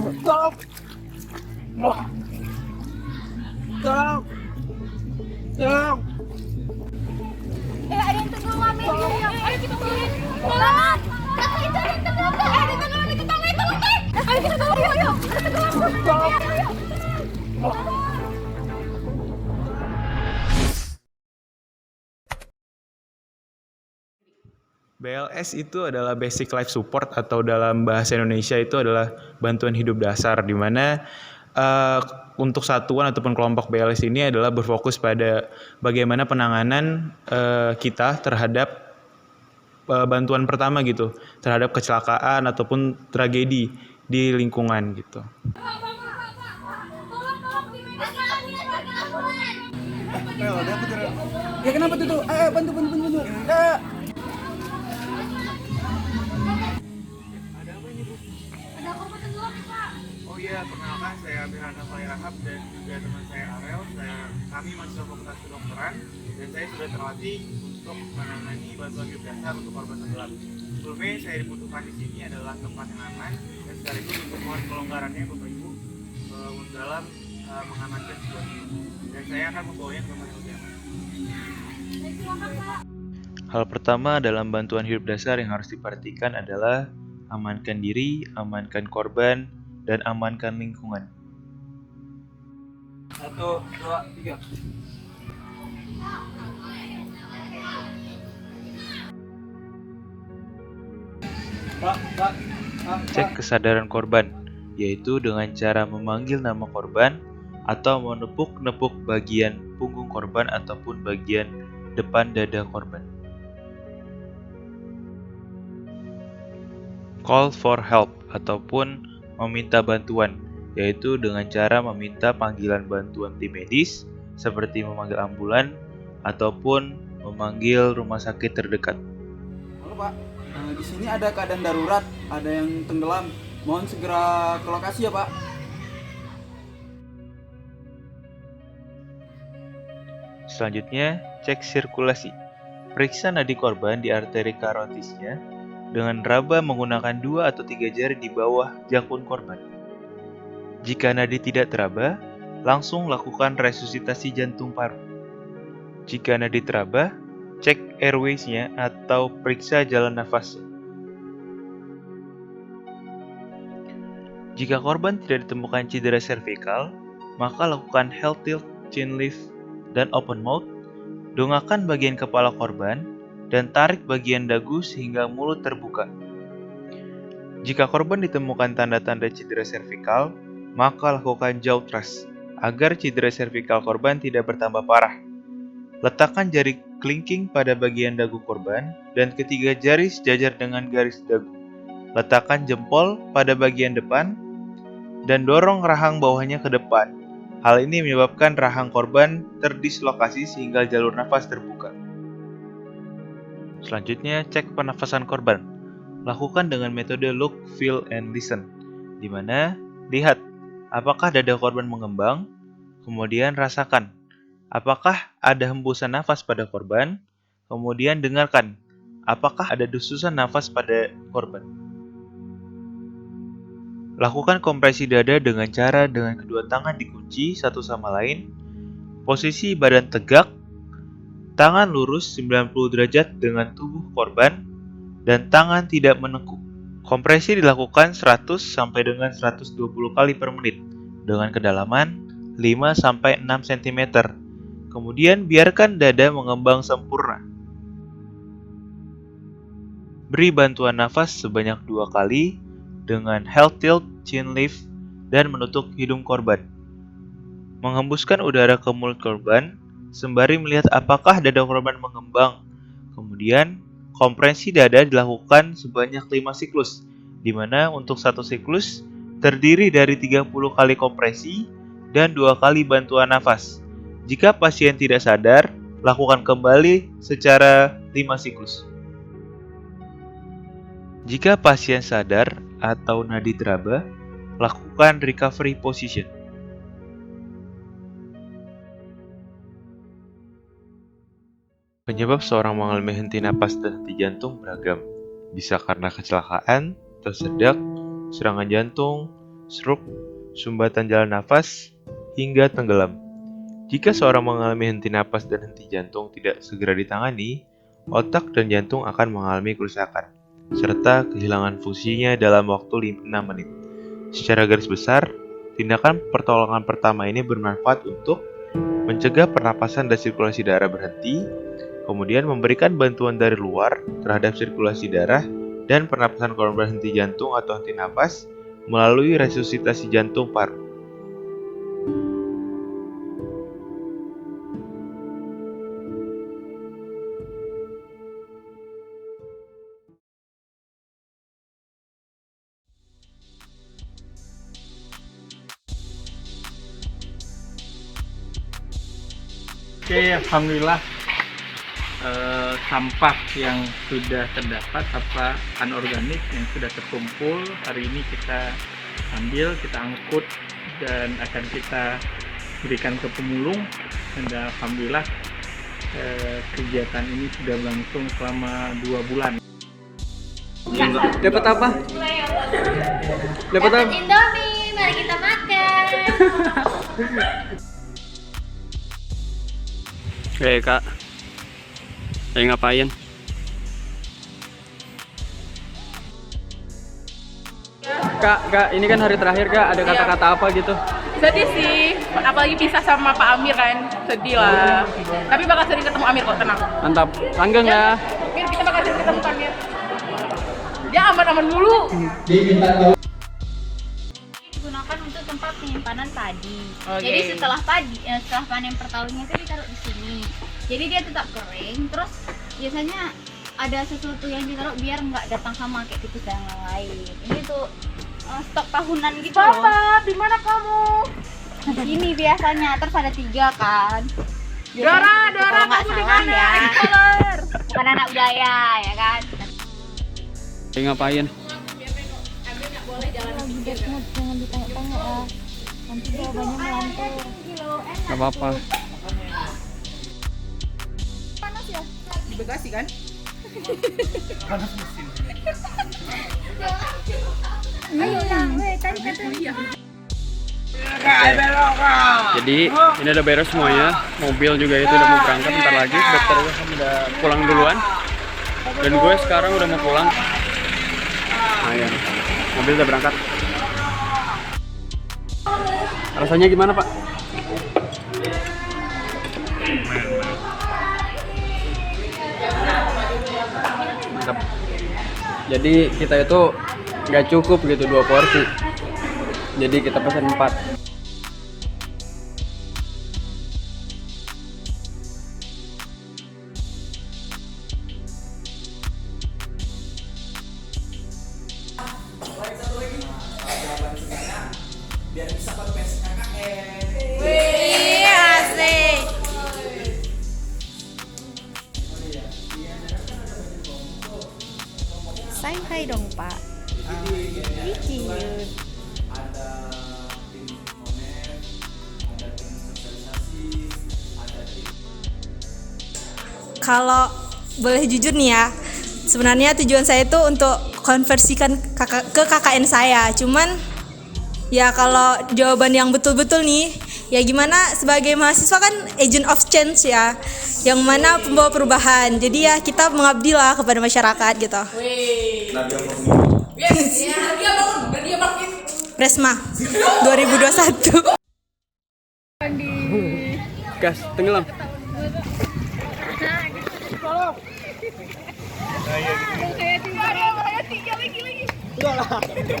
Tolong. Tolong. Tolong. Ada yang tenggelam ya. Ayo kita tolongin. Tolong. Kakak itu ada yang tenggelam. Ada yang tenggelam di tetangga itu. Ayo kita tolong. Yuk. Ada tenggelam. Tolong. BLS itu adalah Basic Life Support atau dalam bahasa Indonesia itu adalah bantuan hidup dasar, di mana eh, untuk satuan ataupun kelompok BLS ini adalah berfokus pada bagaimana penanganan kita terhadap bantuan pertama gitu, terhadap kecelakaan ataupun tragedi di lingkungan gitu. Ya kenapa tuh? Ayo bantu. Enggak. Ada korban tenggelam ya, Pak. Oh iya, perkenalkan saya Miranda Fairahab dan juga teman saya Arel. Kami mahasiswa Fakultas Kedokteran dan saya sudah terlatih untuk menangani bantuan hidup dasar untuk korban tenggelam. Sebelumnya saya dibutuhkan di sini adalah tempat yang aman dan sekaligus untuk mohon kelonggarannya Bapak Ibu dalam mengamankan situasi ini. Dan saya akan membawanya ke rumah yang lebih aman. Silakan, Pak. Hal pertama dalam bantuan hidup dasar yang harus diperhatikan adalah amankan diri, amankan korban, dan amankan lingkungan. 1, 2, 3. Pak. Cek kesadaran korban, yaitu dengan cara memanggil nama korban atau menepuk-nepuk bagian punggung korban ataupun bagian depan dada korban. Call for help ataupun meminta bantuan, yaitu dengan cara meminta panggilan bantuan tim medis seperti memanggil ambulan ataupun memanggil rumah sakit terdekat. Halo Pak, di sini ada keadaan darurat, ada yang tenggelam. Mohon segera ke lokasi ya Pak. Selanjutnya, cek sirkulasi. Periksa nadi korban di arteri karotisnya dengan raba menggunakan 2 atau 3 jari di bawah jakun korban. Jika nadi tidak teraba, langsung lakukan resusitasi jantung paru. Jika nadi teraba, cek airways-nya atau periksa jalan nafasnya. Jika korban tidak ditemukan cedera servikal, maka lakukan health tilt, chin lift, dan open mouth. Dongakkan bagian kepala korban dan tarik bagian dagu sehingga mulut terbuka. Jika korban ditemukan tanda-tanda cedera servikal, maka lakukan jaw thrust agar cedera servikal korban tidak bertambah parah. Letakkan jari kelingking pada bagian dagu korban dan ketiga jari sejajar dengan garis dagu. Letakkan jempol pada bagian depan dan dorong rahang bawahnya ke depan. Hal ini menyebabkan rahang korban terdislokasi sehingga jalur nafas terbuka. Selanjutnya, cek pernafasan korban. Lakukan dengan metode look, feel, and listen, di mana lihat apakah dada korban mengembang, kemudian rasakan apakah ada hembusan nafas pada korban, kemudian dengarkan apakah ada desusan nafas pada korban. Lakukan kompresi dada dengan kedua tangan dikunci satu sama lain, posisi badan tegak, tangan lurus 90 derajat dengan tubuh korban, dan tangan tidak menekuk. Kompresi dilakukan 100 sampai dengan 120 kali per menit dengan kedalaman 5 sampai 6 cm. Kemudian biarkan dada mengembang sempurna. Beri bantuan nafas sebanyak 2 kali dengan health tilt, chin lift, dan menutup hidung korban. Menghembuskan udara ke mulut korban sembari melihat apakah dada korban mengembang. Kemudian, kompresi dada dilakukan sebanyak 5 siklus, di mana untuk satu siklus terdiri dari 30 kali kompresi dan 2 kali bantuan nafas. Jika pasien tidak sadar, lakukan kembali secara 5 siklus. Jika pasien sadar atau nadi teraba, lakukan recovery position. Penyebab seorang mengalami henti napas dan henti jantung beragam. Bisa karena kecelakaan, tersedak, serangan jantung, stroke, sumbatan jalan nafas, hingga tenggelam. Jika seorang mengalami henti napas dan henti jantung tidak segera ditangani, otak dan jantung akan mengalami kerusakan, serta kehilangan fungsinya dalam waktu 6 menit. Secara garis besar, tindakan pertolongan pertama ini bermanfaat untuk mencegah pernapasan dan sirkulasi darah berhenti, kemudian memberikan bantuan dari luar terhadap sirkulasi darah dan pernapasan korban henti jantung atau henti napas melalui resusitasi jantung paru. Oke, alhamdulillah sampah yang sudah terdapat, sampah anorganik yang sudah terkumpul hari ini kita ambil, kita angkut dan akan kita berikan ke pemulung. Dan alhamdulillah kegiatan ini sudah berlangsung selama 2 bulan. Dapat apa? Dapat apa? Indomie, mari kita makan. Hei kak, lagi ngapain? Kak, ini kan hari terakhir kak, ada kata-kata apa gitu? Sedih sih, apalagi pisah sama Pak Amir kan, sedih lah. Tapi bakal sering ketemu Amir kok, tenang. Mantap, langgeng ya. Amir, kita bakal sering ketemu Pak Amir. Dia aman-aman dulu. Digunakan untuk tempat penyimpanan padi. Oke. Jadi setelah panen pertahunnya itu ditaruh di sini. Jadi dia tetap kering. Terus biasanya ada sesuatu yang ditaruh biar nggak datang sama kayak tikus yang lain. Ini tuh stok tahunan gitu loh. Papa, di mana kamu? Di sini biasanya. Terus ada 3 kan. Dora, Kalau nggak kamu di salah mana? ya. Di color. Bukan anak budaya ya kan. Lagi ngapain? Jangan ditanya-tanya ya. Nanti jawabannya melantur. Gak apa-apa. Di Bekasi kan? Ayo lang, weh, tadi katanya. Jadi ini udah beres semuanya. Mobil juga itu udah mau berangkat bentar lagi. Dokter udah pulang duluan. Dan gue sekarang udah mau pulang. Nah ya, mobil udah berangkat. Rasanya gimana pak? Mantap. Jadi kita itu nggak cukup gitu 2 porsi. Jadi kita pesan 4. Wih, asik. Say hi dong, Pak. Cute. Kalau boleh jujur nih ya, sebenarnya tujuan saya itu untuk konversikan ke KKN saya. Cuman ya kalau jawaban yang betul-betul nih, ya gimana sebagai mahasiswa kan agent of change ya, yang mana pembawa perubahan. Jadi ya kita mengabdi lah kepada masyarakat gitu. Yes, dia bangun. Presma 2021. Gas, tenggelam. Kayak 3 lagi.